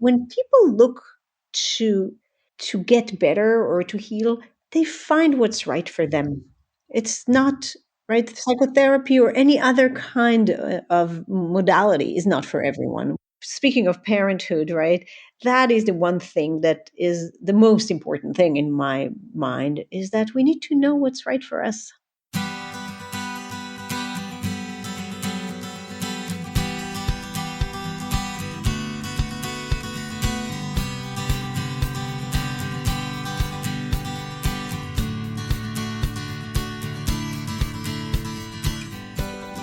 when people look to get better or to heal, they find what's right for them. It's not right. Psychotherapy or any other kind of modality is not for everyone. Speaking of parenthood, right? That is the one thing that is the most important thing in my mind, is that we need to know what's right for us.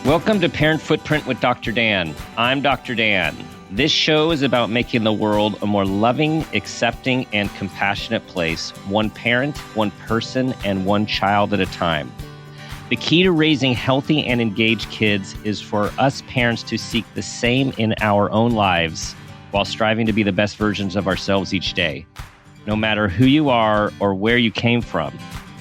Welcome to Parent Footprint with Dr. Dan. I'm Dr. Dan. This show is about making the world a more loving, accepting, and compassionate place, one parent, one person, and one child at a time. The key to raising healthy and engaged kids is for us parents to seek the same in our own lives while striving to be the best versions of ourselves each day, no matter who you are or where you came from.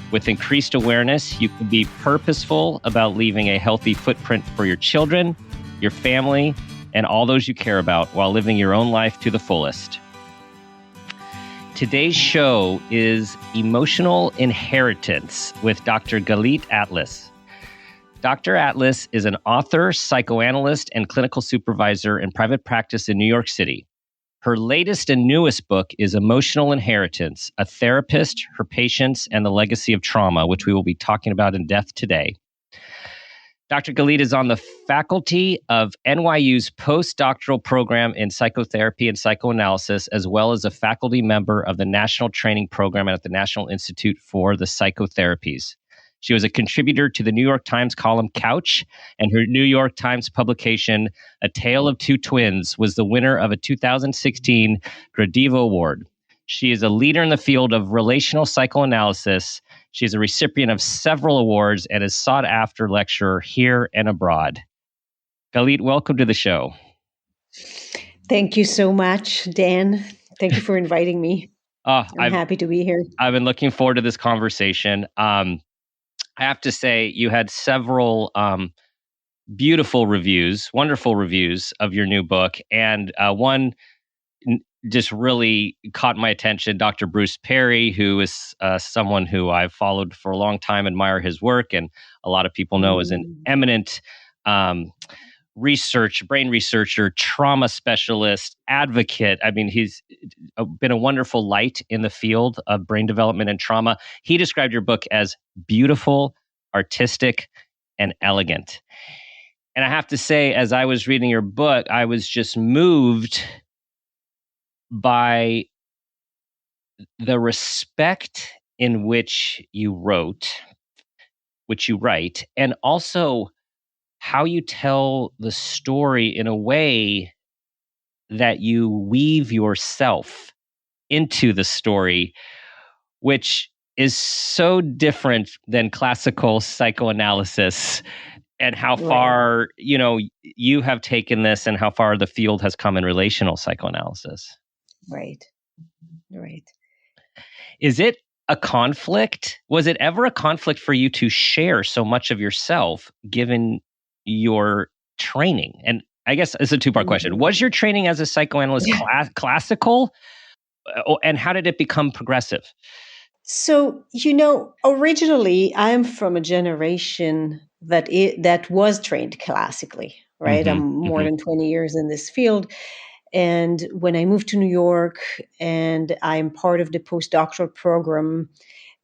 With increased awareness, you can be purposeful about leaving a healthy footprint for your children, your family, and all those you care about while living your own life to the fullest. Today's show is Emotional Inheritance with Dr. Galit Atlas. Dr. Atlas is an author, psychoanalyst, and clinical supervisor in private practice in New York City. Her latest and newest book is Emotional Inheritance, A Therapist, Her Patients, and the Legacy of Trauma, which we will be talking about in depth today. Dr. Galit is on the faculty of NYU's Postdoctoral program in Psychotherapy and Psychoanalysis, as well as a faculty member of the National Training Program at the National Institute for the Psychotherapies. She was a contributor to the New York Times column Couch, and her New York Times publication, A Tale of Two Twins, was the winner of a 2016 Gradiva Award. She is a leader in the field of relational psychoanalysis. She is a recipient of several awards and is sought-after lecturer here and abroad. Galit, welcome to the show. Thank you so much, Dan. Thank you for inviting me. I'm happy to be here. I've been looking forward to this conversation. I have to say, you had several beautiful reviews, wonderful reviews of your new book. And one just really caught my attention. Dr. Bruce Perry, who is someone who I've followed for a long time, admire his work, and a lot of people know as an eminent brain researcher, trauma specialist, advocate. I mean, he's been a wonderful light in the field of brain development and trauma. He described your book as beautiful, artistic, and elegant. And I have to say, as I was reading your book, I was just moved by the respect in which you write, and also how you tell the story in a way that you weave yourself into the story, which is so different than classical psychoanalysis, and how far, you have taken this and how far the field has come in relational psychoanalysis. Right. Is it a conflict? Was it ever a conflict for you to share so much of yourself given your training? And I guess it's a two-part question. Was your training as a psychoanalyst classical? And how did it become progressive? So, originally I'm from a generation that was trained classically, right? Mm-hmm, I'm more than 20 years in this field. And when I moved to New York and I'm part of the postdoctoral program,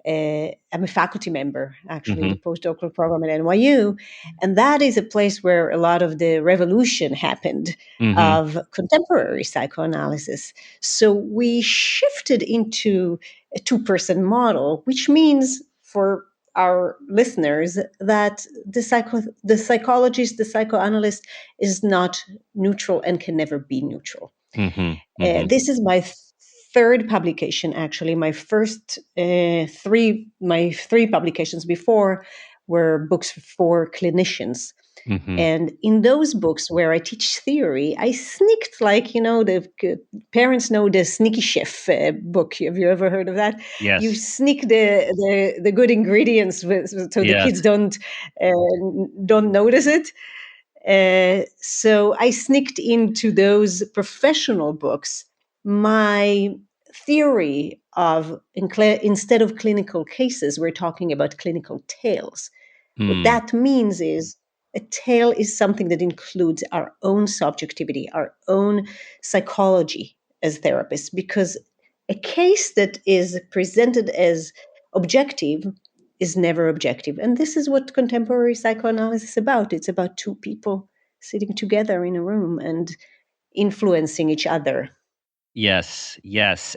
I'm a faculty member, actually, the postdoctoral program at NYU. And that is a place where a lot of the revolution happened of contemporary psychoanalysis. So we shifted into a two-person model, which means for our listeners that the psychologist, the psychoanalyst is not neutral and can never be neutral. This is my third publication, actually. My first three publications before were books for clinicians. And in those books where I teach theory, I sneaked, the parents know the Sneaky Chef book. Have you ever heard of that? Yes. You sneak the good ingredients so the kids don't notice it. So I sneaked into those professional books my theory of instead of clinical cases, we're talking about clinical tales. What Mm. that means is a tale is something that includes our own subjectivity, our own psychology as therapists, because a case that is presented as objective is never objective. And this is what contemporary psychoanalysis is about. It's about two people sitting together in a room and influencing each other. Yes, yes.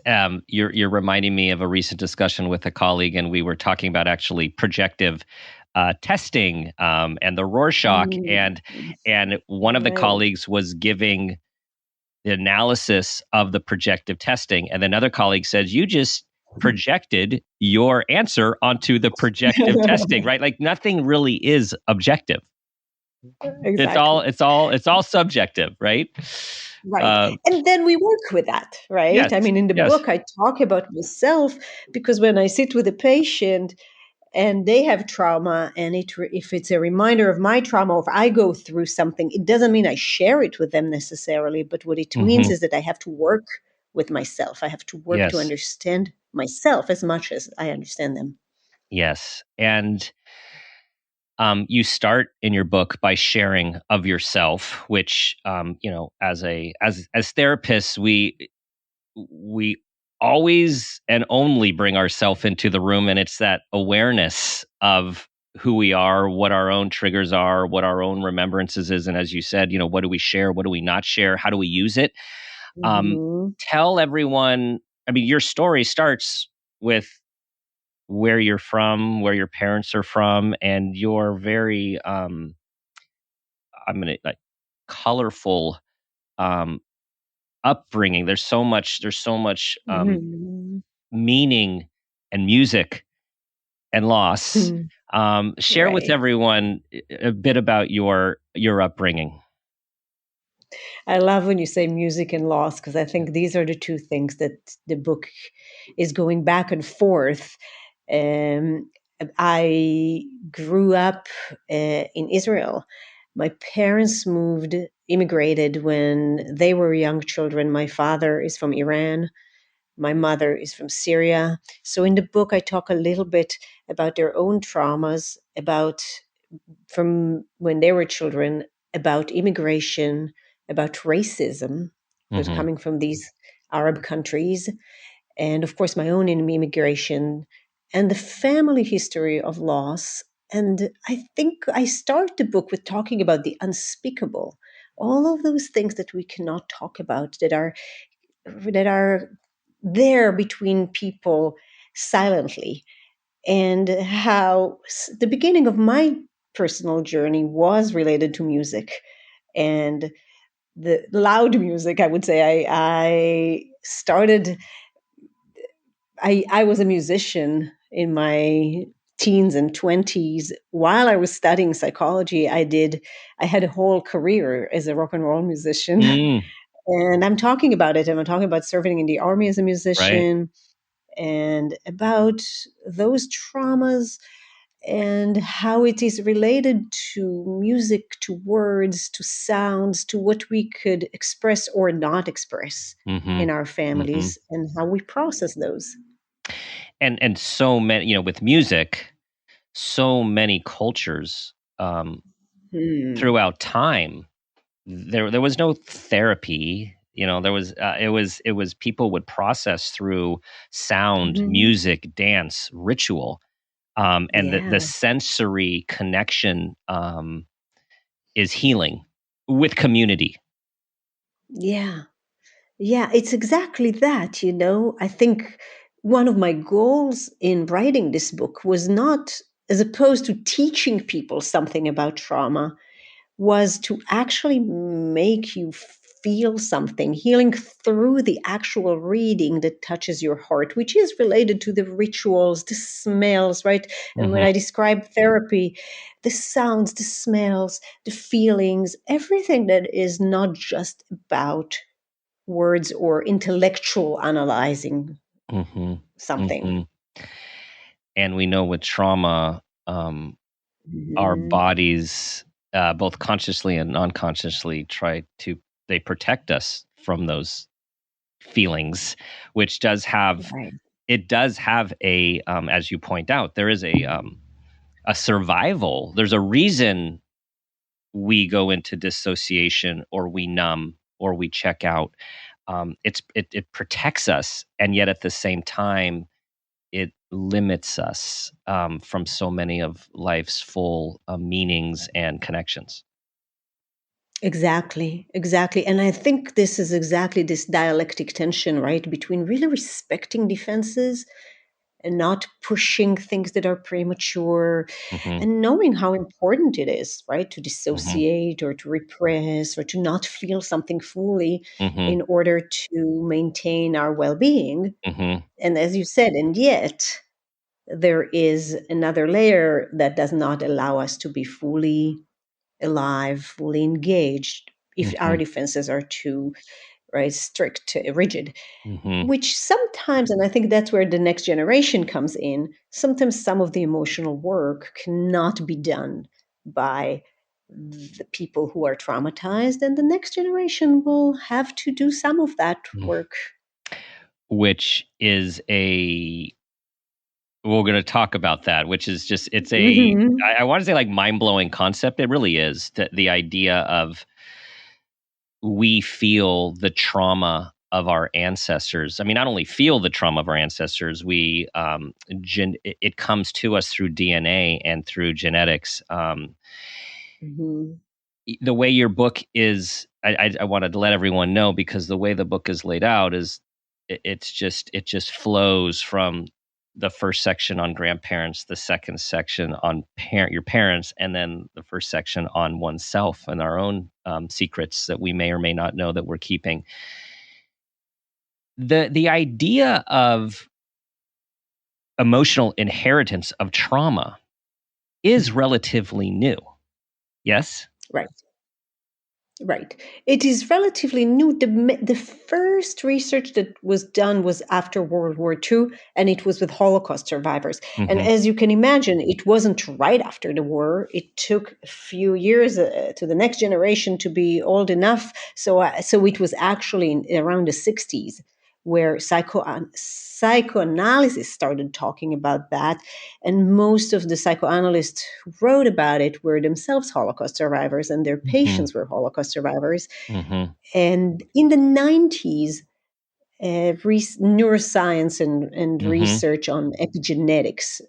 You're reminding me of a recent discussion with a colleague, and we were talking about actually projective testing and the Rorschach, Mm, and one of the right. colleagues was giving the analysis of the projective testing, and another colleague said, "You just projected your answer onto the projective testing, right? Like nothing really is objective. Exactly. It's all subjective, right?" Right. Uh, And then we work with that, right? yes, I mean, in the yes. book, I talk about myself because when I sit with a patient and they have trauma, and if it's a reminder of my trauma, or if I go through something, it doesn't mean I share it with them necessarily. But what it means Hmm. is that I have to work with myself. I have to work to Yes. understand myself as much as I understand them. Yes. And you start in your book by sharing of yourself, which as therapists, we always and only bring ourselves into the room, and it's that awareness of who we are, what our own triggers are, what our own remembrances is, and as you said, what do we share, what do we not share, how do we use it? Um, Mhm. Tell everyone. I mean, your story starts with where you're from, where your parents are from, and your very I'm gonna like colorful um upbringing. There's so much Mhm. meaning and music and loss. Share with Right. everyone a bit about your upbringing. I love when you say music and loss because I think these are the two things that the book is going back and forth. Um, I grew up in Israel. My parents immigrated when they were young children. My father is from Iran. My mother is from Syria. So in the book, I talk a little bit about their own traumas, about from when they were children, about immigration, about racism, because Hmm. coming from these Arab countries, and of course my own immigration, and the family history of loss. And I think I start the book with talking about the unspeakable, all of those things that we cannot talk about, that are there between people silently, and how the beginning of my personal journey was related to music and the loud music. I would say I started. I was a musician in my teens and 20s. While I was studying psychology, I had a whole career as a rock and roll musician. Mm, And I'm talking about it, and I'm talking about serving in the army as a right. musician, and about those traumas and how it is related to music, to words, to sounds, to what we could express or not express Hmm. in our Hmm. families, and how we process those. And so many, with music, so many cultures Hmm. throughout time. There was no therapy. There was it was people would process through sound, Mhm. music, dance, ritual, and the Yeah, sensory connection is healing with community. yeah, yeah. It's exactly that. I think one of my goals in writing this book was not, as opposed to teaching people something about trauma, was to actually make you feel something, healing through the actual reading that touches your heart, which is related to the rituals, the smells, right? And when Hmm. I describe therapy, the sounds, the smells, the feelings, everything that is not just about words or intellectual analyzing Hmm. something. Hmm. And we know with trauma, our Mhm. bodies, both consciously and unconsciously, they protect us from those feelings, which does have Right. it does have a as you point out, there is a survival. There's a reason we go into dissociation or we numb or we check out. It protects us, and yet at the same time, it limits us from so many of life's full meanings and connections. Exactly, exactly. And I think this is exactly this dialectic tension, right, between really respecting defenses and not pushing things that are premature, Hmm. and knowing how important it is, right, to Hmm. dissociate or to repress or to not feel something fully Hmm. in order to maintain our well being. Hmm. And as you said, and yet there is another layer that does not allow us to be fully alive, fully engaged if our Hmm. defenses are too, right, strict, rigid, Hmm. which sometimes, and I think that's where the next generation comes in, sometimes some of the emotional work cannot be done by the people who are traumatized, and the next generation will have to do some of that work. Which is a we're going to talk about that, which is just it's a Hmm. I want to say like mind blowing concept. It really is the idea of we feel the trauma of our ancestors. I mean, not only feel the trauma of our ancestors, it comes to us through DNA and through genetics. Hmm. The way your book is, I wanted to let everyone know, because the way the book is laid out is it just flows from the first section on grandparents, the second section on your parents, and then the first section on oneself and our own secrets that we may or may not know that we're keeping. The idea of emotional inheritance of trauma is relatively new. Yes. Right. Right. It is relatively new. The first research that was done was after World War II, and it was with Holocaust survivors. And Mm-hmm. as you can imagine, it wasn't right after the war. It took a few years to the next generation to be old enough. So it was actually around the 60s where psychoanalysis started talking about that. And most of the psychoanalysts who wrote about it were themselves Holocaust survivors, and their Mm-hmm. patients were Holocaust survivors. Mm-hmm. And in the 90s, neuroscience and Mm-hmm. research on epigenetics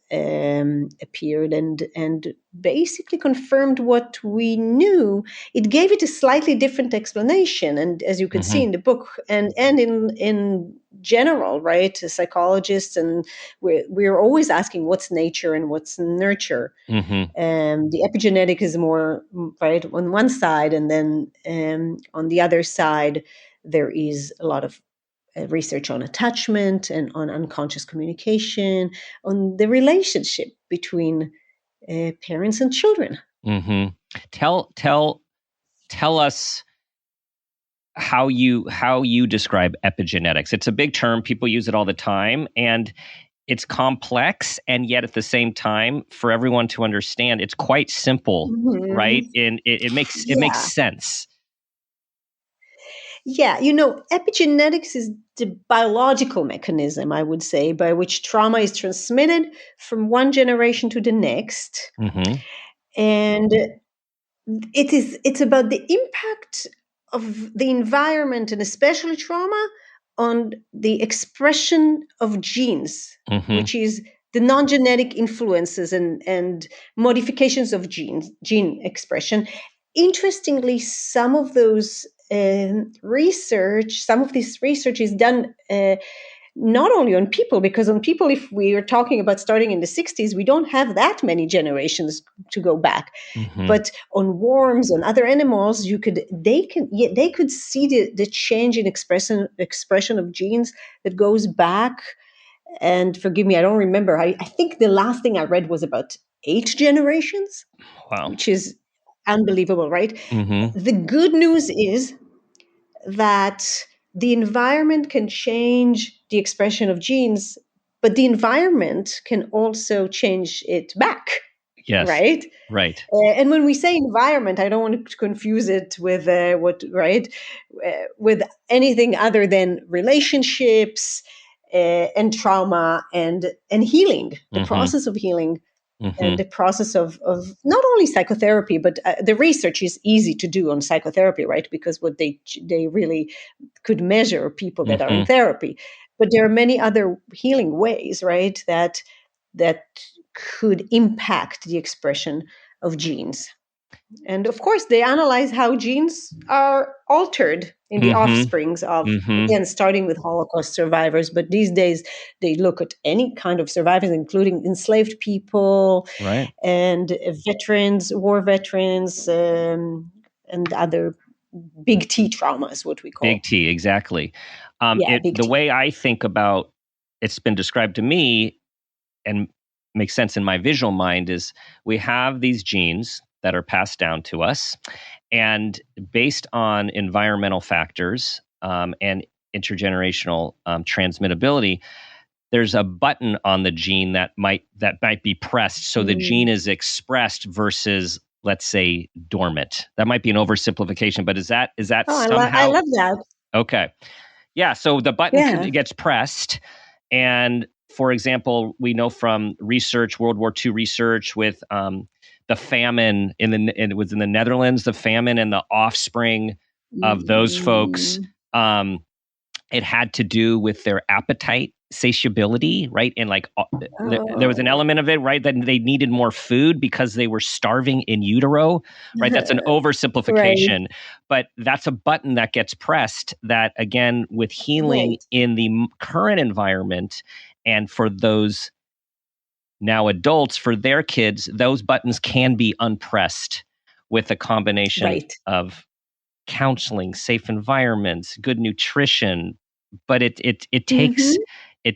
appeared, and basically confirmed what we knew. It gave it a slightly different explanation, and as you could see Mm-hmm. in the book, and in general, right, psychologists, and we're always asking what's nature and what's nurture. Mm-hmm. The epigenetic is more right on one side, and then on the other side there is a lot of research on attachment and on unconscious communication, on the relationship between parents and children. Mm-hmm. Tell tell tell us how you describe epigenetics. It's a big term. People use it all the time, and it's complex, and yet at the same time, for everyone to understand, it's quite simple, right? Mhm. And it makes Yeah. sense. Yeah. Epigenetics is the biological mechanism, I would say, by which trauma is transmitted from one generation to the next. Mm-hmm. And it's about the impact of the environment, and especially trauma, on the expression of genes, Mm-hmm. which is the non-genetic influences and modifications of gene expression. Interestingly, some of this research is done not only on people, because on people, if we are talking about starting in the 60s, we don't have that many generations to go back. Mm-hmm. But on worms, on other animals, they could see the change in expression of genes that goes back. And forgive me, I don't remember. I think the last thing I read was about 8 generations, Wow. which is unbelievable, right? Mm-hmm. The good news is that the environment can change the expression of genes, but the environment can also change it back. Yes. right? Right. And when we say environment, I don't want to confuse it with with anything other than relationships and trauma and healing, the process of healing. And the process of not only psychotherapy, but the research is easy to do on psychotherapy, right? Because what they really could measure people that are in therapy. But there are many other healing ways, right? That could impact the expression of genes. And of course, they analyze how genes are altered in the offsprings of, again, starting with Holocaust survivors. But these days, they look at any kind of survivors, including enslaved people, Right. and veterans, war veterans, and other big T traumas, what we call. Big T, exactly. Big The T. way I think about it's been described to me and makes sense in my visual mind is we have these genes that are passed down to us, and based on environmental factors and intergenerational transmittability, there's a button on the gene that might be pressed, so the gene is expressed versus, let's say, dormant. That might be an oversimplification, but is that somehow? I love that. Okay. Yeah. So the button gets pressed. And for example, we know from research, World War II research with the famine it was in the Netherlands, the famine and the offspring of those folks. It had to do with their appetite satiability, right? And like there was an element of it, right, that they needed more food because they were starving in utero, right? That's an oversimplification, Right. but that's a button that gets pressed that, again, with healing in the current environment and for those now adults, for their kids, those buttons can be unpressed with a combination of counseling, safe environments, good nutrition, but it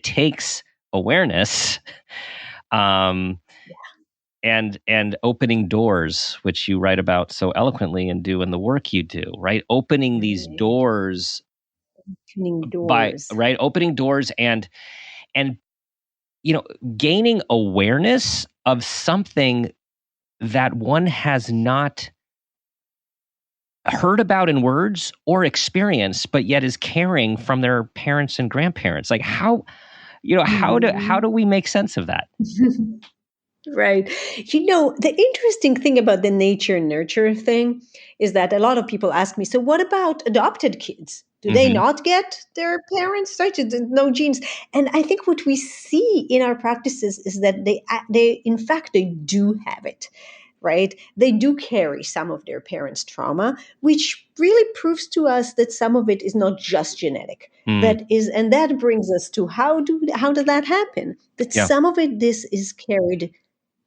takes awareness, and opening doors, which you write about so eloquently and do in the work you do, right? Opening these doors, opening doors and gaining awareness of something that one has not heard about in words or experienced, but yet is carrying from their parents and grandparents. Like how do we make sense of that? Right. The interesting thing about the nature nurture thing is that a lot of people ask me, so what about adopted kids? Do they not get their parents, right? No genes. And I think what we see in our practices is that in fact, they do have it. Right? They do carry some of their parents' trauma, which really proves to us that some of it is not just genetic. And that brings us to how does that happen? That some of this is carried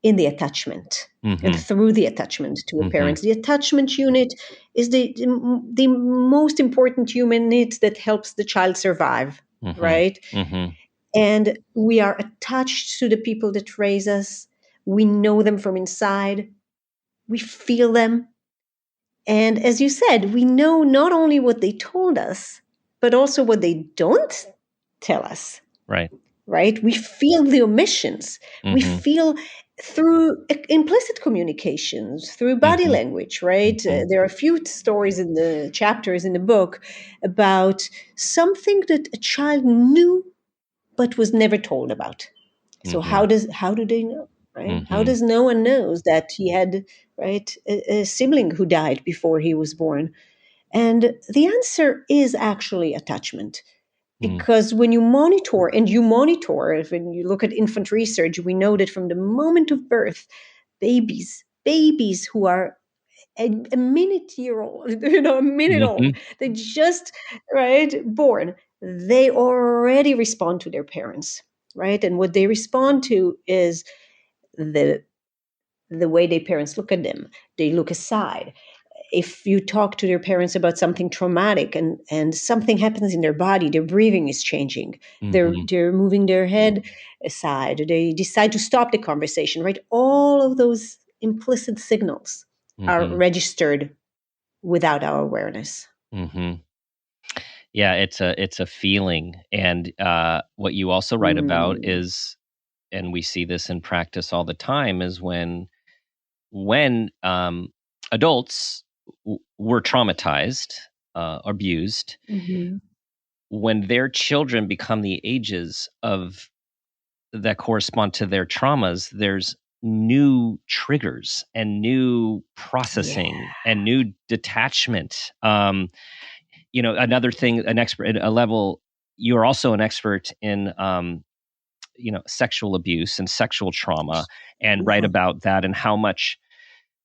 in the attachment and through the attachment to a parent. The attachment unit is the most important human need that helps the child survive, right? And we are attached to the people that raise us. We know them from inside. We feel them. And as you said, we know not only what they told us, but also what they don't tell us. Right? We feel the omissions. We feel through implicit communications, through body language, right? There are a few stories in the chapters in the book about something that a child knew but was never told about. So how do they know? Right? How does no one knows that he had a sibling who died before he was born? And the answer is actually attachment. Because when you monitor, when you look at infant research, we know that from the moment of birth, babies who are a minute old, they just born, they already respond to their parents, right? And what they respond to is the way their parents look at them. They look aside. If you talk to their parents about something traumatic and something happens in their body, their breathing is changing. They're moving their head aside. They decide to stop the conversation, right? All of those implicit signals are registered without our awareness. Yeah, it's a feeling. And what you also write about is, and we see this in practice all the time, is when when adults were traumatized, abused, Mm-hmm. when their children become the ages of that correspond to their traumas, there's new triggers and new Yeah. processing and new detachment. Another thing, an expert at a level, you're also an expert in, sexual abuse and sexual trauma, and write Yeah. about that and how much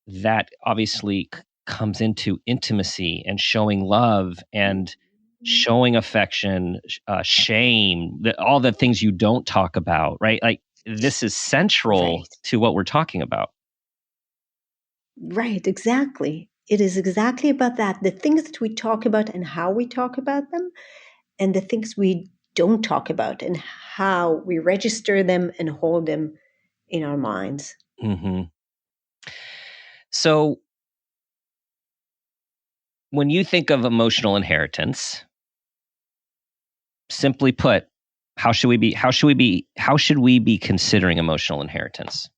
that obviously comes into intimacy and showing love and showing affection, shame, all the things you don't talk about, right? Like this is central Right. to what we're talking about. Right. Exactly. It is exactly about that. The things that we talk about and how we talk about them, and the things we don't talk about and how we register them and hold them in our minds. Mm-hmm. So when you think of emotional inheritance, simply put, how should we be considering emotional inheritance?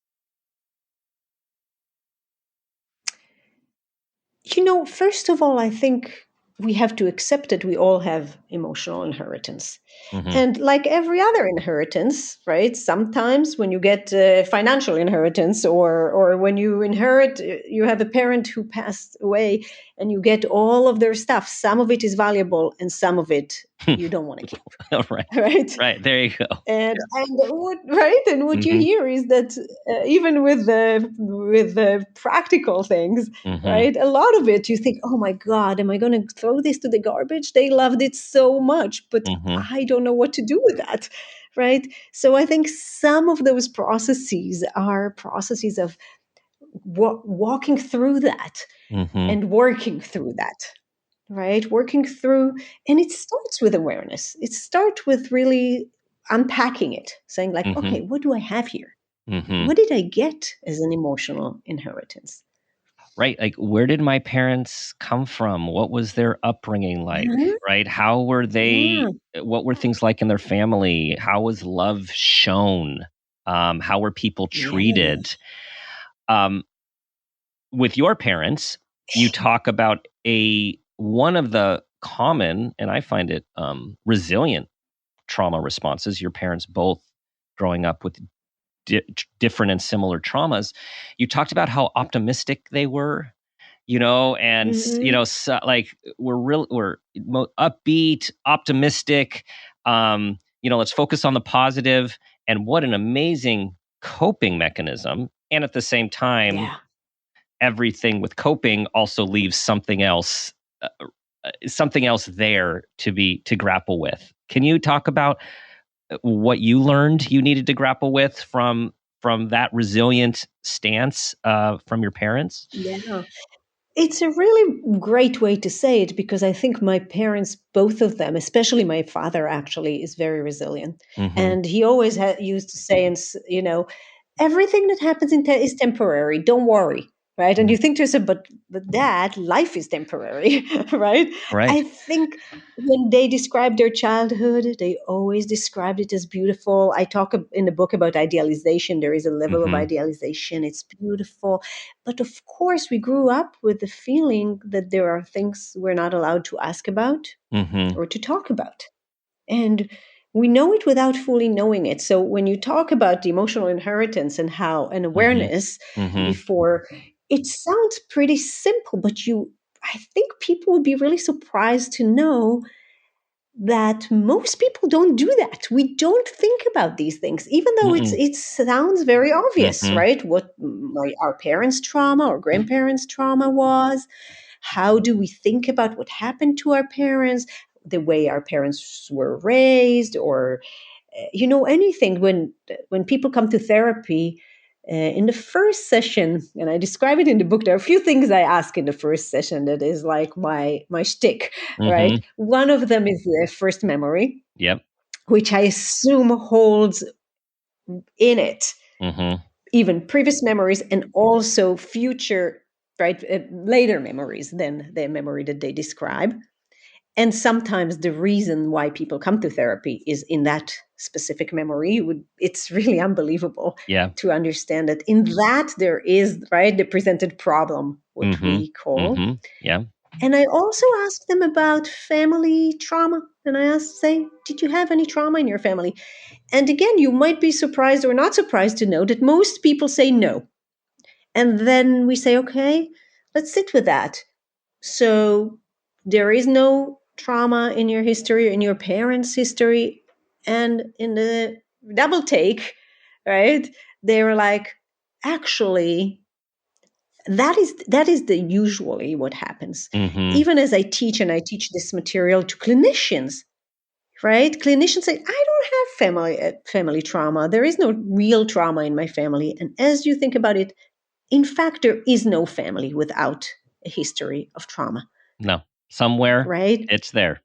First of all, I think we have to accept that we all have emotional inheritance. Mm-hmm. And like every other inheritance, right? Sometimes when you get financial inheritance, or when you inherit, you have a parent who passed away and you get all of their stuff. Some of it is valuable and some of it you don't want to keep, Right. right? Right. There you go. And what you Mm-hmm. hear is that even with the practical things, Mm-hmm. right, a lot of it you think, oh my god, am I going to throw this to the garbage? They loved it so much, but Mm-hmm. I don't know what to do with that, right? So I think some of those processes are processes of walking through that Mm-hmm. and working through that, right? Working through, and it starts with awareness. It starts with really unpacking it, saying, like, Mm-hmm. okay, what do I have here? Mm-hmm. What did I get as an emotional inheritance? Right. Like, where did my parents come from? What was their upbringing like? Yeah, Right. How were yeah, they? What were things like in their family? How was love shown? How were people yeah. treated? Um, with your parents, you talk about one of the common, and I find it resilient trauma responses. Your parents both growing up with different and similar traumas. You talked about how optimistic they were, and Hmm. so, like we're upbeat, optimistic. Let's focus on the positive, and what an amazing coping mechanism. And at the same time, Yeah. everything with coping also leaves something else there to grapple with. Can you talk about what you learned you needed to grapple with from that resilient stance from your parents? Yeah. It's a really great way to say it because I think my parents, both of them, especially my father, actually is very resilient. Mm-hmm. And he always used to say, everything that happens is temporary. Don't worry, right? And you think to yourself, but Dad, life is temporary, right? I Right. think when they describe their childhood, they always described it as beautiful. I talk in the book about idealization. There is a level of Mm-hmm. idealization. It's beautiful, but of course, we grew up with the feeling that there are things we're not allowed to ask about Mm-hmm. or to talk about. And we know it without fully knowing it. So when you talk about the emotional inheritance and how an Mm-hmm. awareness Mm-hmm. before, it sounds pretty simple, but I think people would be really surprised to know that most people don't do that. We don't think about these things, even though Mm-mm. it sounds very obvious, Mm-hmm. right? What our parents' trauma or grandparents' trauma was. How do we think about what happened to our parents, the way our parents were raised, or anything? When people come to therapy, in the first session, and I describe it in the book, there are a few things I ask in the first session that is like my shtick, Mm-hmm. right? One of them is the first memory, Yep. which I assume holds in it Mm-hmm. even previous memories and also future, right, later memories than the memory that they describe. And sometimes the reason why people come to therapy is in that specific memory. It's really unbelievable to understand that in that there is, right, the presented problem, what we call. Yeah. And I also ask them about family trauma. And I say, did you have any trauma in your family? And again, you might be surprised or not surprised to know that most people say no. And then we say, okay, let's sit with that. So there is no trauma in your history, in your parents' history. And in the double take, right, they were like, actually, that is the usually what happens. Even as I teach, and I teach this material to clinicians, right? Clinicians say, I don't have family trauma. There is no real trauma in my family. And as you think about it, in fact, there is no family without a history of trauma. No, somewhere, right? it's there.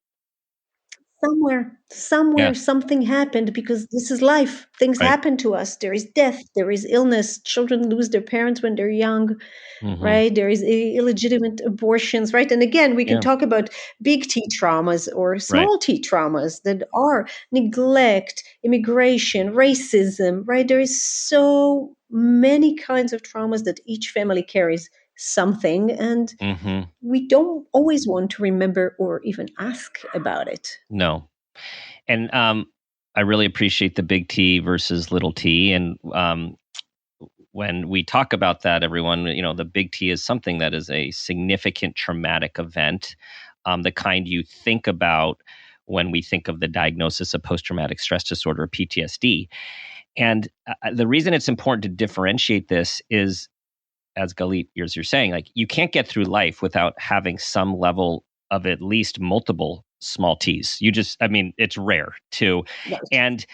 Somewhere, something happened, because this is life. Things happen to us. There is death. There is illness. Children lose their parents when they're young, right? There is illegitimate abortions, right? And again, we can talk about big T traumas or small T traumas that are neglect, immigration, racism, right? There is so many kinds of traumas that each family carries something, and we don't always want to remember or even ask about it. No. And I really appreciate the big T versus little t. And when we talk about that, everyone, the big T is something that is a significant traumatic event, the kind you think about when we think of the diagnosis of post-traumatic stress disorder, PTSD. And the reason it's important to differentiate this is, as Galit, as you're saying, like, you can't get through life without having some level of at least multiple small T's. It's rare too. Right. And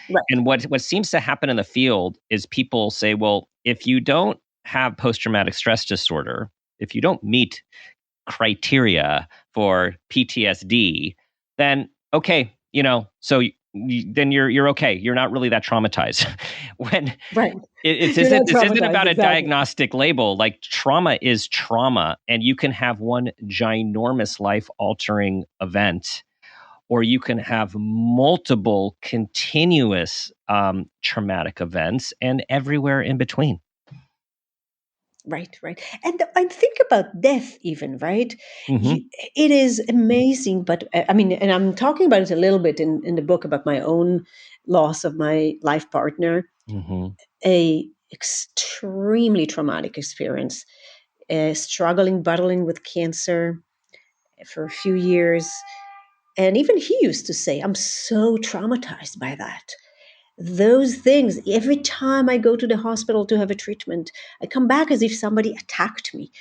what seems to happen in the field is people say, well, if you don't have post-traumatic stress disorder, if you don't meet criteria for PTSD, then okay, so then you're okay. You're not really that traumatized. When this isn't about a diagnostic label. Like, trauma is trauma, and you can have one ginormous life-altering event, or you can have multiple continuous traumatic events, and everywhere in between. Right. And think about death even, right? It is amazing, but and I'm talking about it a little bit in the book about my own loss of my life partner, a extremely traumatic experience, battling with cancer for a few years. And even he used to say, I'm so traumatized by that. Those things, every time I go to the hospital to have a treatment, I come back as if somebody attacked me.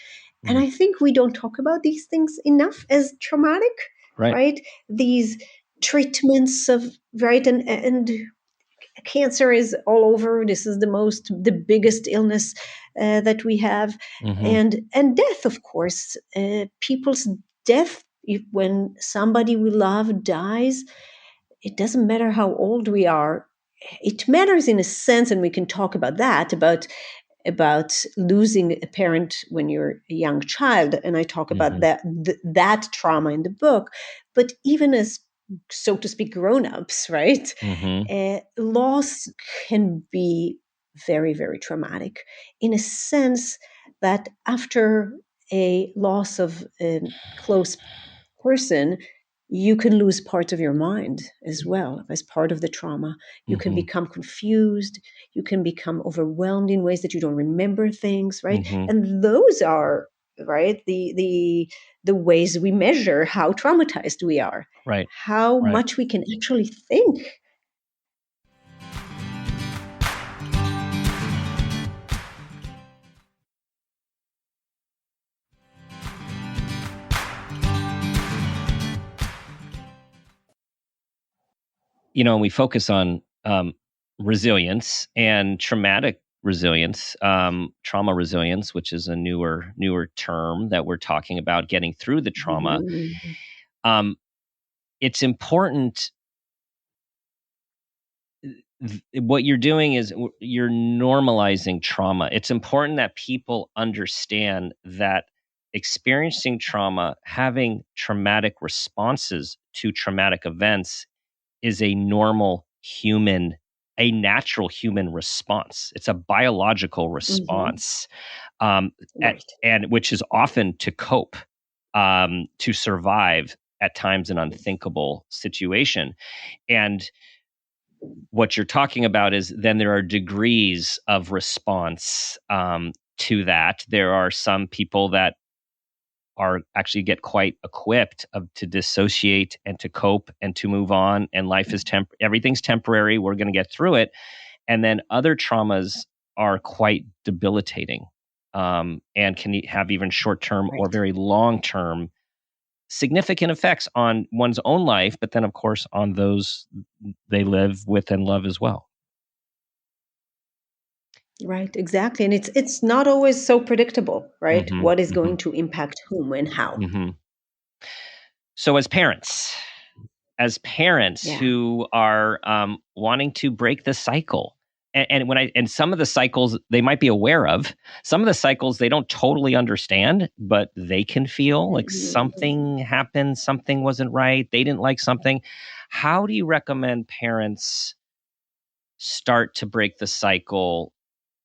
And I think we don't talk about these things enough as traumatic, right? These treatments of, right? And cancer is all over. This is the biggest illness that we have. And death, of course, people's death, when somebody we love dies, it doesn't matter how old we are. It matters in a sense, and we can talk about that, about losing a parent when you're a young child, and I talk about that trauma in the book. But even as, so to speak, grown-ups, right? Loss can be very, very traumatic, in a sense that after a loss of a close person, you can lose parts of your mind as well as part of the trauma. You can become confused. You can become overwhelmed in ways that you don't remember things, right? And those are, right, the ways we measure how traumatized we are, how much we can actually think. We focus on resilience and traumatic resilience, trauma resilience, which is a newer term that we're talking about, getting through the trauma. It's important. What you're doing is you're normalizing trauma. It's important that people understand that experiencing trauma, having traumatic responses to traumatic events is a natural human response. It's a biological response, Right. and which is often to cope, to survive at times an unthinkable situation. And what you're talking about is then there are degrees of response to that. There are some people that are actually get quite equipped to dissociate and to cope and to move on, and life is everything's temporary, we're going to get through it. And then other traumas are quite debilitating, and can have even short-term or very long-term significant effects on one's own life, but then of course on those they live with and love as well. Right, exactly. And it's not always so predictable, right? Mm-hmm, What is mm-hmm, going to impact whom and how. mm-hmm. So as parents Yeah. who are wanting to break the cycle, and some of the cycles they might be aware of, some of the cycles they don't totally understand, but they can feel like something happened, something wasn't right, they didn't like something. How do you recommend parents start to break the cycle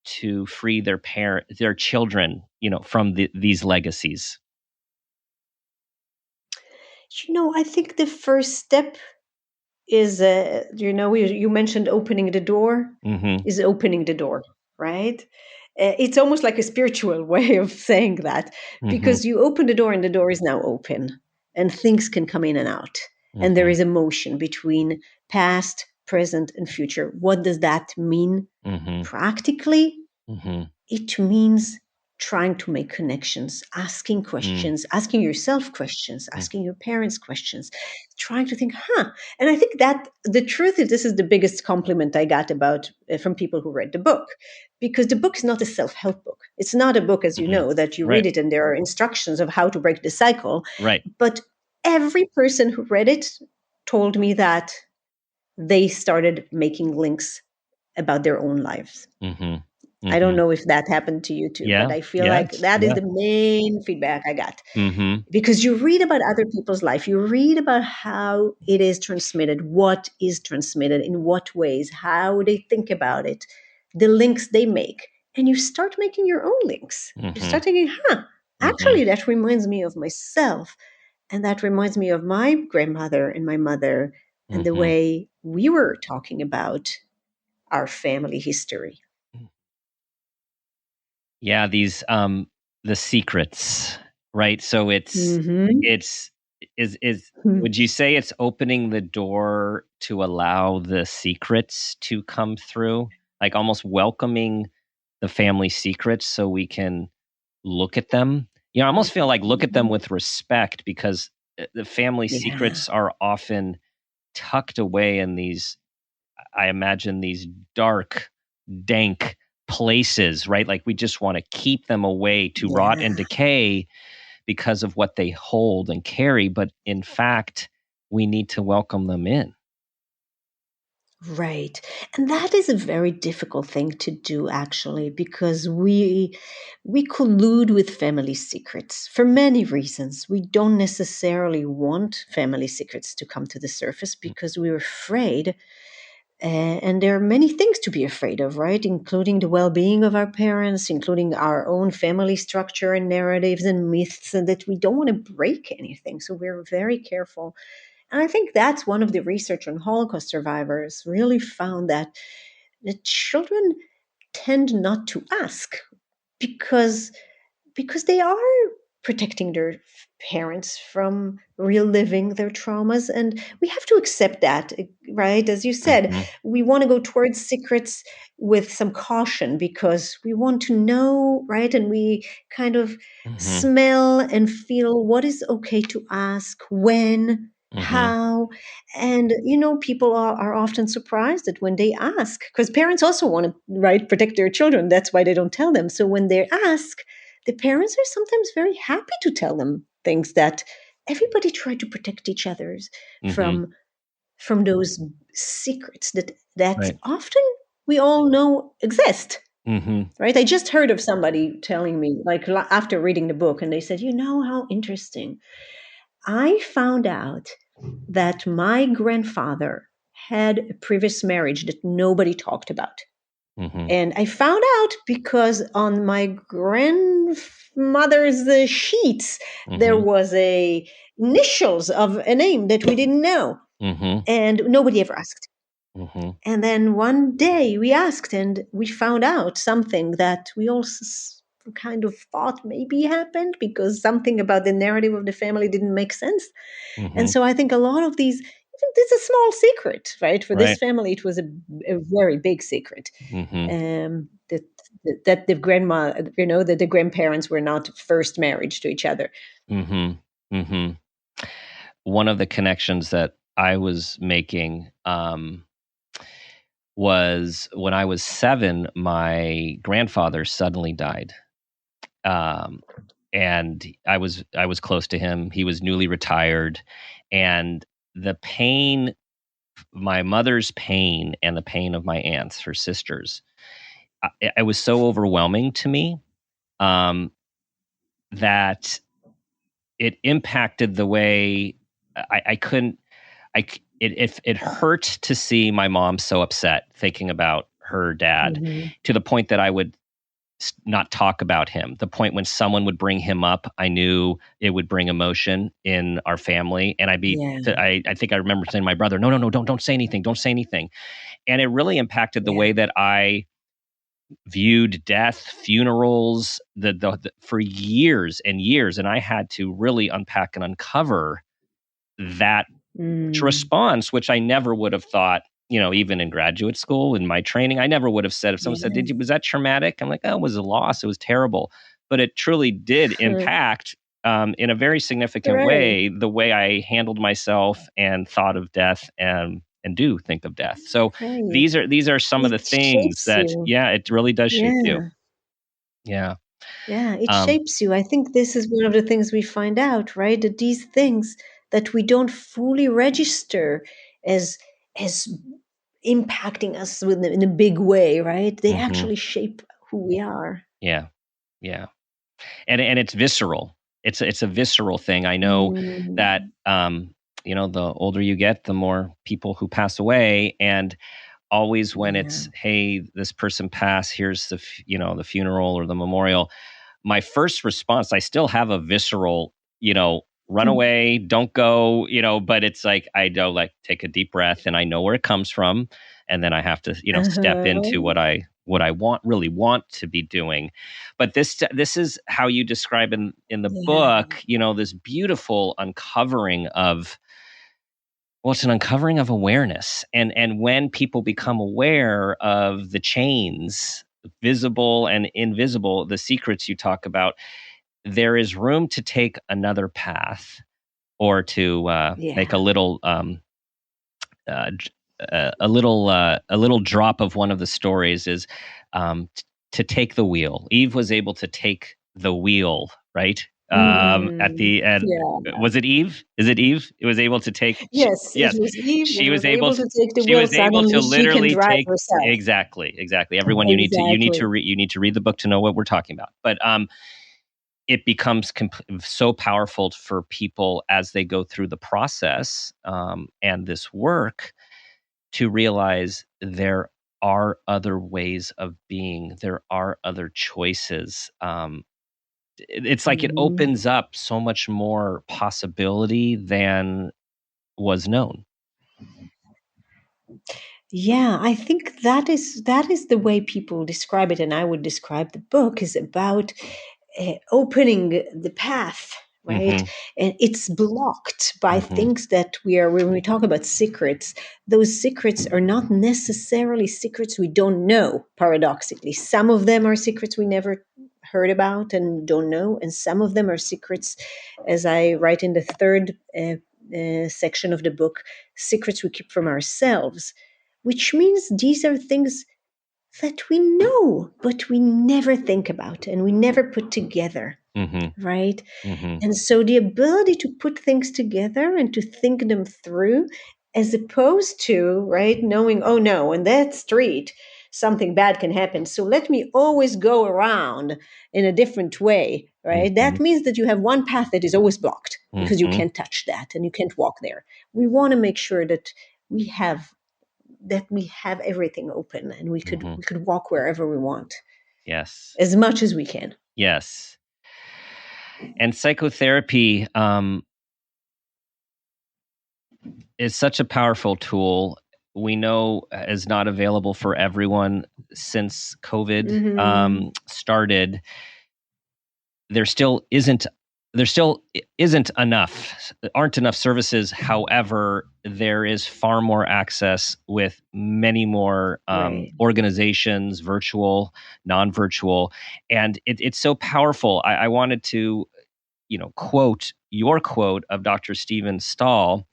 to free their children, from these legacies? I think the first step is, you mentioned opening the door, Mm-hmm. is opening the door, right? It's almost like a spiritual way of saying that, Mm-hmm. because you open the door and the door is now open and things can come in and out. And there Mm-hmm. is a motion between past, present, and future. What does that mean Mm-hmm. practically? Mm-hmm. It means trying to make connections, asking questions, asking yourself questions, asking your parents questions, trying to think, And I think that the truth is, this is the biggest compliment I got about from people who read the book, because the book is not a self-help book. It's not a book, as you know, that you Right. read it and there are instructions of how to break the cycle. Right. But every person who read it told me that they started making links about their own lives. Mm-hmm. I don't Mm-hmm. know if that happened to you too, Yeah. but I feel like Yes. that is Yeah. the main feedback I got. Mm-hmm. Because you read about other people's life, you read about how it is transmitted, what is transmitted, in what ways, how they think about it, the links they make. And you start making your own links. You Mm-hmm. start thinking, Mm-hmm. actually, that reminds me of myself. And that reminds me of my grandmother and my mother and the Mm-hmm. way we were talking about our family history. Yeah, these the secrets, right? So Mm-hmm. it's is would you say it's opening the door to allow the secrets to come through? Like almost welcoming the family secrets so we can look at them? I almost feel like look at them with respect, because the family Yeah. secrets are often tucked away in these, I imagine, these dark, dank places, right? Like we just want to keep them away to rot and Yeah. decay because of what they hold and carry. But in fact, we need to welcome them in. Right. And that is a very difficult thing to do, actually, because we collude with family secrets for many reasons. We don't necessarily want family secrets to come to the surface because we're afraid. And there are many things to be afraid of, right? Including the well-being of our parents, including our own family structure and narratives and myths, and that we don't want to break anything. So we're very careful. And I think that's one of the research on Holocaust survivors really found that the children tend not to ask because they are protecting their parents from reliving their traumas, and we have to accept that, right? As you said, Mm-hmm. we want to go towards secrets with some caution because we want to know, right? And we kind of Mm-hmm. smell and feel what is okay to ask, when, Mm-hmm. how. And people are often surprised that when they ask, because parents also want to, right, protect their children. That's why they don't tell them. So when they ask, the parents are sometimes very happy to tell them things that everybody tried to protect each other's Mm-hmm. from those secrets that Right. often we all know exist. Right? I just heard of somebody telling me, like after reading the book, and they said, you know how interesting. I found out that my grandfather had a previous marriage that nobody talked about. And I found out because on my grandmother's sheets, there was initials of a name that we didn't know. And nobody ever asked. And then one day we asked, and we found out something that we all kind of thought maybe happened because something about the narrative of the family didn't make sense. And so I think a lot of these, it's a small secret, right? For this family, it was a very big secret. That the grandma, that the grandparents were not first marriage to each other. One of the connections that I was making was when I was 7, my grandfather suddenly died. And I was close to him. He was newly retired, and the pain, my mother's pain, and the pain of my aunts, her sisters, it was so overwhelming to me that it impacted the way I couldn't. It hurt to see my mom so upset thinking about her dad, to the point that I would not talk about him. The point when someone would bring him up, I knew it would bring emotion in our family. And I think I remember saying to my brother, no, don't say anything. Don't say anything. And it really impacted the way that I viewed death, funerals, for years and years. And I had to really unpack and uncover that response, which I never would have thought, even in graduate school, in my training, I never would have said, if someone said, was that traumatic? I'm like, oh, it was a loss. It was terrible. But it truly did impact in a very significant way, the way I handled myself and thought of death and do think of death. So these are some of the things that, it really does shape you. Yeah. Yeah, it shapes you. I think this is one of the things we find out, right? That these things that we don't fully register as impacting us in a big way, right? They actually shape who we are. Yeah. And it's visceral. It's a visceral thing. I know that the older you get, the more people who pass away, and always when it's, hey, this person passed, here's the the funeral or the memorial. My first response, I still have a visceral, run away, don't go, but it's like, I don't, like, take a deep breath, and I know where it comes from. And then I have to, step into what I really want to be doing. But this is how you describe in the book, this beautiful uncovering of, it's an uncovering of awareness. And when people become aware of the chains, visible and invisible, the secrets you talk about, there is room to take another path, or to make a little drop of one of the stories is to take the wheel. Eve was able to take the wheel, right? At the end, was it Eve? Is it Eve? It was able to take. Yes. It was Eve. She was able to take the wheel. She was able to literally take herself. Exactly. Everyone, you need to read the book to know what we're talking about. But it becomes so powerful for people as they go through the process and this work, to realize there are other ways of being. There are other choices. It's like it opens up so much more possibility than was known. Yeah, I think that is the way people describe it, and I would describe the book is about opening the path, right? And it's blocked by things that when we talk about secrets, those secrets are not necessarily secrets we don't know, paradoxically. Some of them are secrets we never heard about and don't know, and some of them are secrets, as I write in the third section of the book, secrets we keep from ourselves, which means these are things that we know, but we never think about and we never put together, right? And so the ability to put things together and to think them through, as opposed to, right, knowing, oh no, on that street, something bad can happen. So let me always go around in a different way, right? That means that you have one path that is always blocked because you can't touch that and you can't walk there. We want to make sure that we have everything open and we could walk wherever we want. Yes. As much as we can. Yes. And psychotherapy is such a powerful tool. We know is not available for everyone since COVID started. There still isn't enough. Aren't enough services. However, there is far more access with many more organizations, virtual, non-virtual, and it's so powerful. I wanted to, quote your quote of Dr. Stephen Stahl,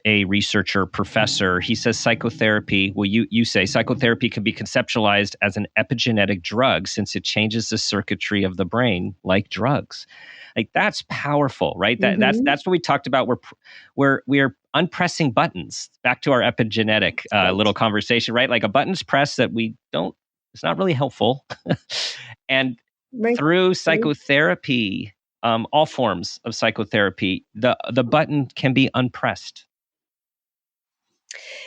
a researcher, professor. He says psychotherapy, well, you say psychotherapy can be conceptualized as an epigenetic drug since it changes the circuitry of the brain like drugs. Like, that's powerful, right? That's what we talked about. We're unpressing buttons. Back to our epigenetic little conversation, right? Like, a button's pressed that it's not really helpful. And through psychotherapy, all forms of psychotherapy, the button can be unpressed.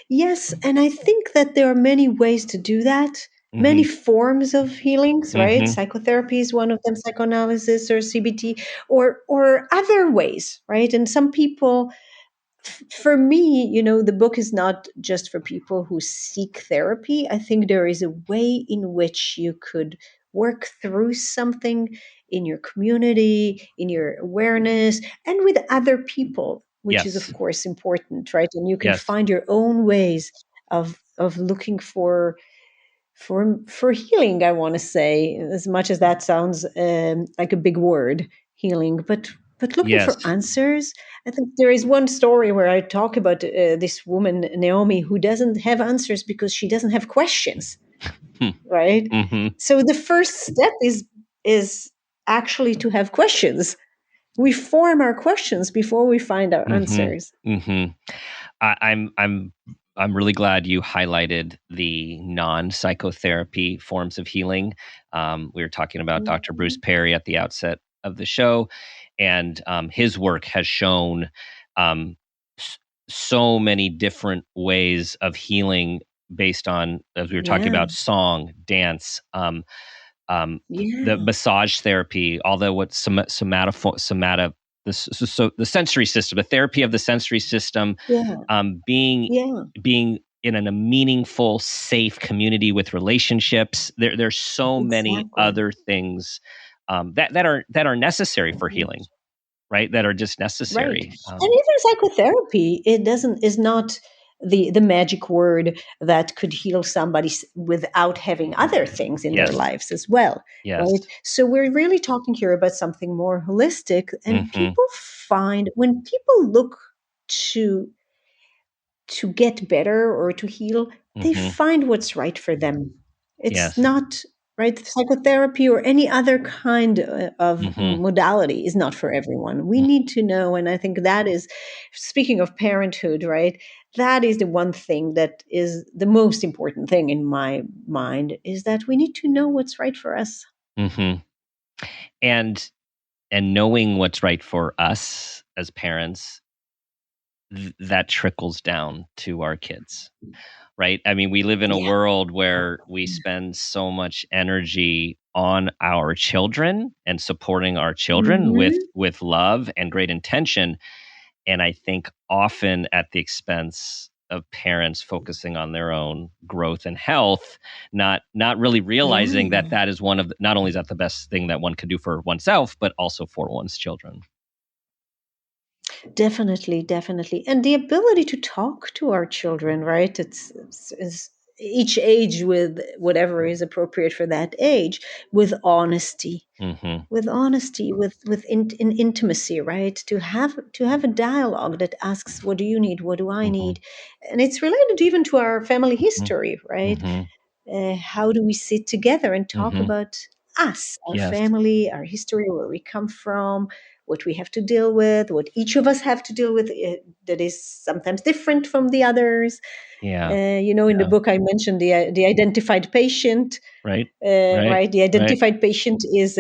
Yes, and I think that there are many ways to do that. Many forms of healings, right? Psychotherapy is one of them, psychoanalysis or CBT, or other ways, right? And some people, for me, the book is not just for people who seek therapy. I think there is a way in which you could work through something in your community, in your awareness, and with other people, which is, of course, important, right? And you can find your own ways of looking for healing. I want to say, as much as that sounds like a big word, healing, but looking for answers. I think there is one story where I talk about this woman, Naomi, who doesn't have answers because she doesn't have questions, right? So the first step is actually to have questions. We form our questions before we find our answers. I'm really glad you highlighted the non-psychotherapy forms of healing. We were talking about Dr. Bruce Perry at the outset of the show, and his work has shown so many different ways of healing based on, as we were talking about, song, dance, the massage therapy, although what the sensory system, the therapy of the sensory system, being in a meaningful, safe community with relationships. There's so many other things that are necessary for healing, right? That are just necessary. Right. And even psychotherapy, is not the magic word that could heal somebody without having other things in their lives as well. Right? So we're really talking here about something more holistic, and people find, when people look to get better or to heal, they find what's right for them. It's not right. Psychotherapy or any other kind of modality is not for everyone. We need to know, and I think that is, speaking of parenthood, right? That is the one thing that is the most important thing in my mind, is that we need to know what's right for us. And knowing what's right for us as parents, that trickles down to our kids, right? I mean, we live in a world where we spend so much energy on our children and supporting our children with love and great intention. And I think often at the expense of parents focusing on their own growth and health, not really realizing that is one of not only is that the best thing that one could do for oneself, but also for one's children. Definitely. And the ability to talk to our children, right? It's each age with whatever is appropriate for that age, with honesty, with intimacy, right? To have a dialogue that asks, what do you need? What do I need? And it's related even to our family history, right? How do we sit together and talk about us, our family, our history, where we come from, what we have to deal with, what each of us have to deal with, that is sometimes different from the others. Yeah. In the book I mentioned the identified patient. Right. Right. The identified patient is,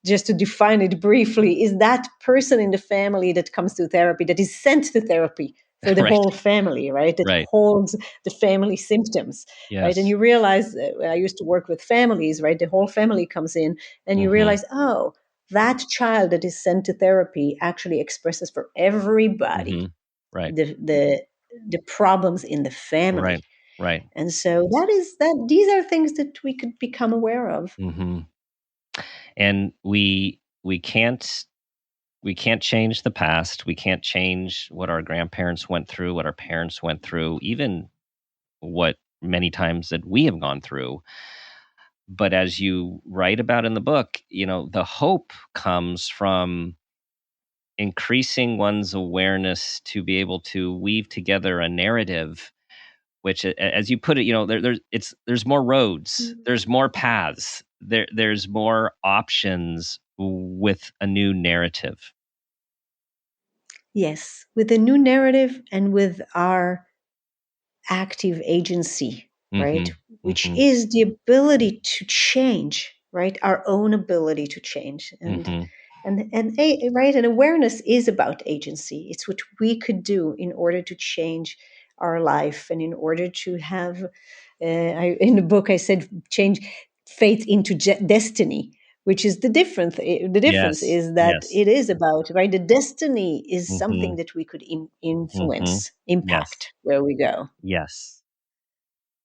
just to define it briefly, is that person in the family that comes to therapy, that is sent to therapy for the Right. whole family, right? That Right. holds the family symptoms, right? And Yes. you realize, I used to work with families, right? The whole family comes in, and you realize, oh, that child that is sent to therapy actually expresses for everybody Right. the problems in the family. Right. And so these are things that we could become aware of. And we can't change the past. We can't change what our grandparents went through, what our parents went through, even what many times that we have gone through. But as you write about in the book, the hope comes from increasing one's awareness to be able to weave together a narrative, which, as you put it, there's more roads, there's more paths, there's more options with a new narrative. Yes, with a new narrative and with our active agency, right? Which is the ability to change, right? Our own ability to change. Right, and awareness is about agency. It's what we could do in order to change our life, and in order to have, in the book I said, change faith into destiny, which is the difference. The difference is that Yes. it is about, right, the destiny is something that we could influence, impact where we go. Yes.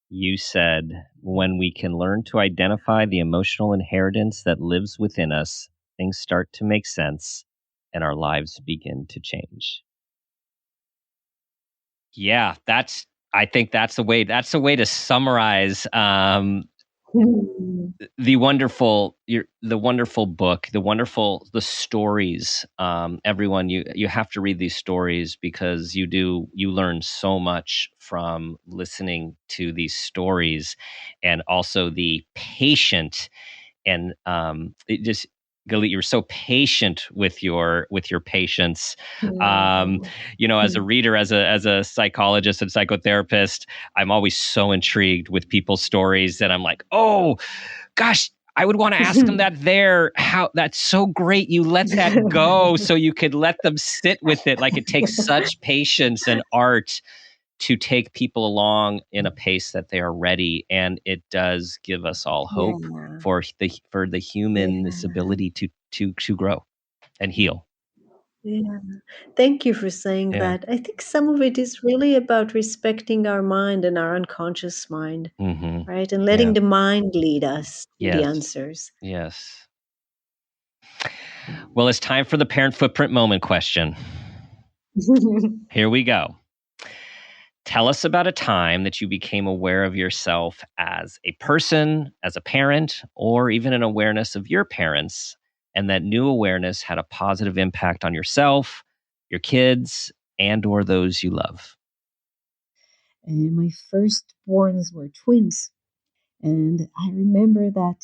You said, when we can learn to identify the emotional inheritance that lives within us, things start to make sense and our lives begin to change. Yeah, I think that's the way to summarize the wonderful book, the stories. Everyone, you have to read these stories, because you learn so much from listening to these stories, and also the patient, and it just, Galit, you're so patient with your patients. As a reader, as a psychologist and psychotherapist, I'm always so intrigued with people's stories that I'm like, oh gosh, I would want to ask them that there. How that's so great. You let that go so you could let them sit with it. Like, it takes such patience and art to take people along in a pace that they are ready, and it does give us all hope for the human's ability to grow and heal. Yeah. Thank you for saying that. I think some of it is really about respecting our mind and our unconscious mind, right? And letting the mind lead us to the answers. Yes. Well, it's time for the parent footprint moment question. Here we go. Tell us about a time that you became aware of yourself as a person, as a parent, or even an awareness of your parents, and that new awareness had a positive impact on yourself, your kids, and or those you love. And my firstborns were twins. And I remember that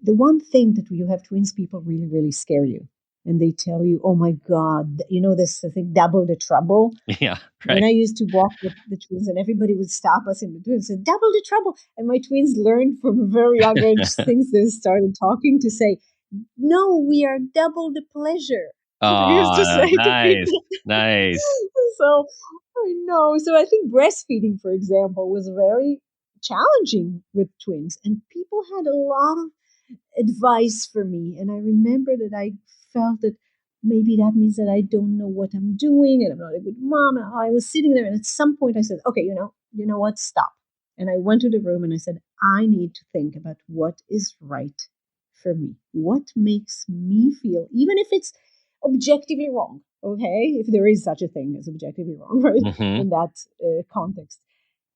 the one thing that you have twins, people really, really scare you. And they tell you, oh my God, this thing, double the trouble. Yeah, right. And I used to walk with the twins, and everybody would stop us in the twins and say, double the trouble. And my twins learned from a very young age, since they started talking, to say, no, we are double the pleasure. We used to say to people. Nice. So I know. So I think breastfeeding, for example, was very challenging with twins, and people had a lot of advice for me. And I remember that I felt that maybe that means that I don't know what I'm doing and I'm not a good mom. And I was sitting there, and at some point I said, okay, you know what, stop. And I went to the room and I said, I need to think about what is right for me. What makes me feel, even if it's objectively wrong, okay? If there is such a thing as objectively wrong, right? In that context.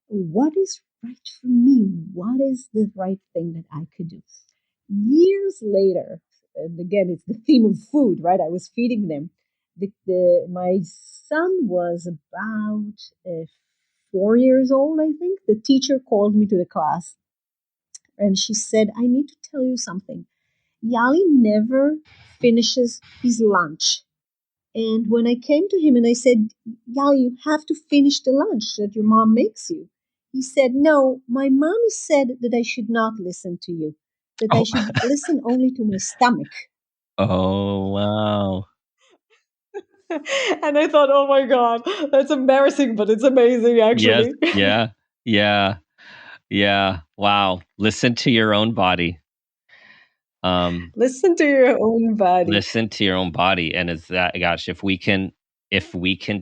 What is right for me? What is the right thing that I could do? Years later, and again, it's the theme of food, right? I was feeding them. My son was about 4 years old, I think. The teacher called me to the class, and she said, I need to tell you something. Yali never finishes his lunch. And when I came to him and I said, Yali, you have to finish the lunch that your mom makes you. He said, no, my mommy said that I should not listen to you, that I Oh, should listen only to my stomach. oh wow. And I thought, oh my God, that's embarrassing, but it's amazing, Yes. actually. Yeah. Yeah. Yeah. Wow. Listen to your own body. Listen to your own body. Listen to your own body. And is that, gosh, if we can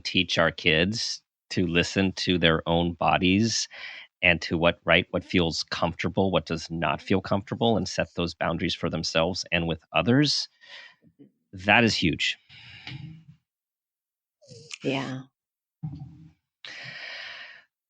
teach our kids to listen to their own bodies and to what feels comfortable, what does not feel comfortable, and set those boundaries for themselves and with others, that is huge. Yeah.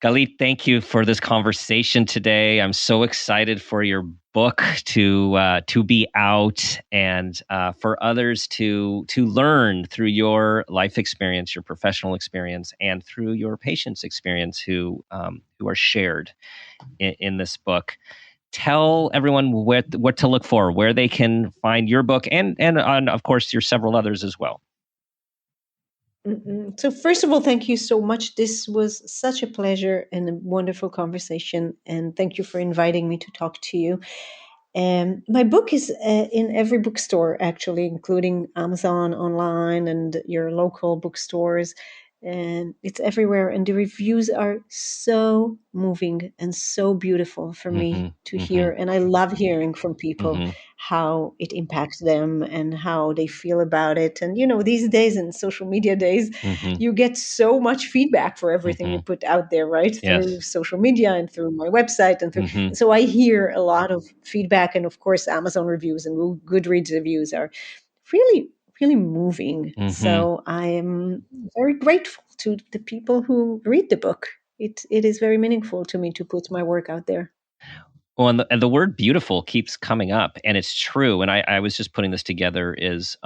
Galit, thank you for this conversation today. I'm so excited for your book to be out and for others to learn through your life experience, your professional experience, and through your patients' experience who are shared in this book. Tell everyone what to look for, where they can find your book, and of course your several others as well. So first of all, thank you so much. This was such a pleasure and a wonderful conversation. And thank you for inviting me to talk to you. My book is in every bookstore, actually, including Amazon online and your local bookstores. And it's everywhere. And the reviews are so moving and so beautiful for me to hear. And I love hearing from people how it impacts them and how they feel about it. And, these days in social media days, you get so much feedback for everything you put out there, right? Yes. Through social media and through my website. And so I hear a lot of feedback. And of course, Amazon reviews and Goodreads reviews are really moving. So I am very grateful to the people who read the book. It is very meaningful to me to put my work out there. Well, and the word beautiful keeps coming up, and it's true. And I was just putting this together it's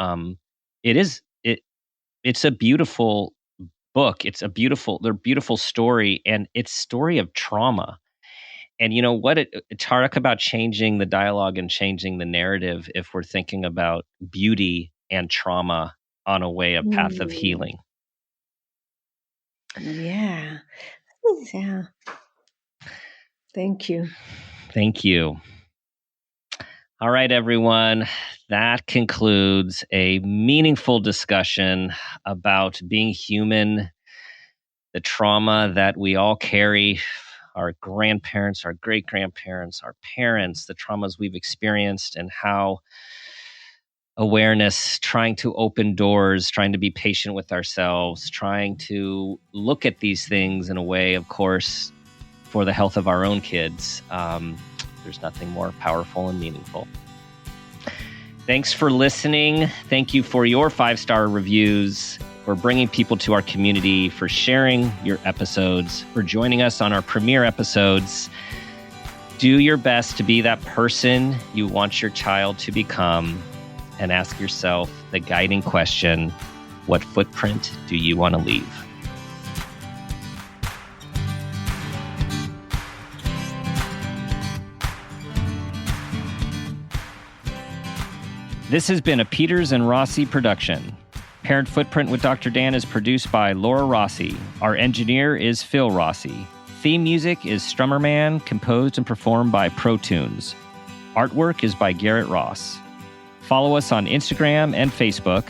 a beautiful book. They're beautiful story, and it's story of trauma. And you know what? Talk about changing the dialogue and changing the narrative if we're thinking about beauty and trauma on a path of healing. Yeah. Yeah. Thank you. Thank you. All right, everyone. That concludes a meaningful discussion about being human, the trauma that we all carry, our grandparents, our great-grandparents, our parents, the traumas we've experienced, and how awareness, trying to open doors, trying to be patient with ourselves, trying to look at these things in a way, of course, for the health of our own kids. There's nothing more powerful and meaningful. Thanks for listening. Thank you for your 5-star reviews, for bringing people to our community, for sharing your episodes, for joining us on our premiere episodes. Do your best to be that person you want your child to become, and ask yourself the guiding question, what footprint do you want to leave? This has been a Peters and Rossi production. Parent Footprint with Dr. Dan is produced by Laura Rossi. Our engineer is Phil Rossi. Theme music is Strummerman, composed and performed by Pro Tunes. Artwork is by Garrett Ross. Follow us on Instagram and Facebook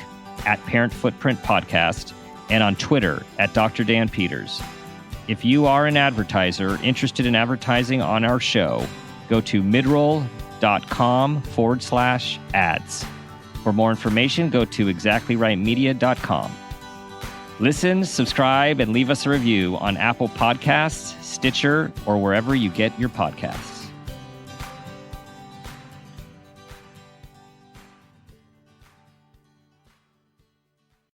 at Parent Footprint Podcast and on Twitter at Dr. Dan Peters. If you are an advertiser interested in advertising on our show, go to midroll.com/ads. For more information, go to exactlyrightmedia.com. Listen, subscribe, and leave us a review on Apple Podcasts, Stitcher, or wherever you get your podcasts.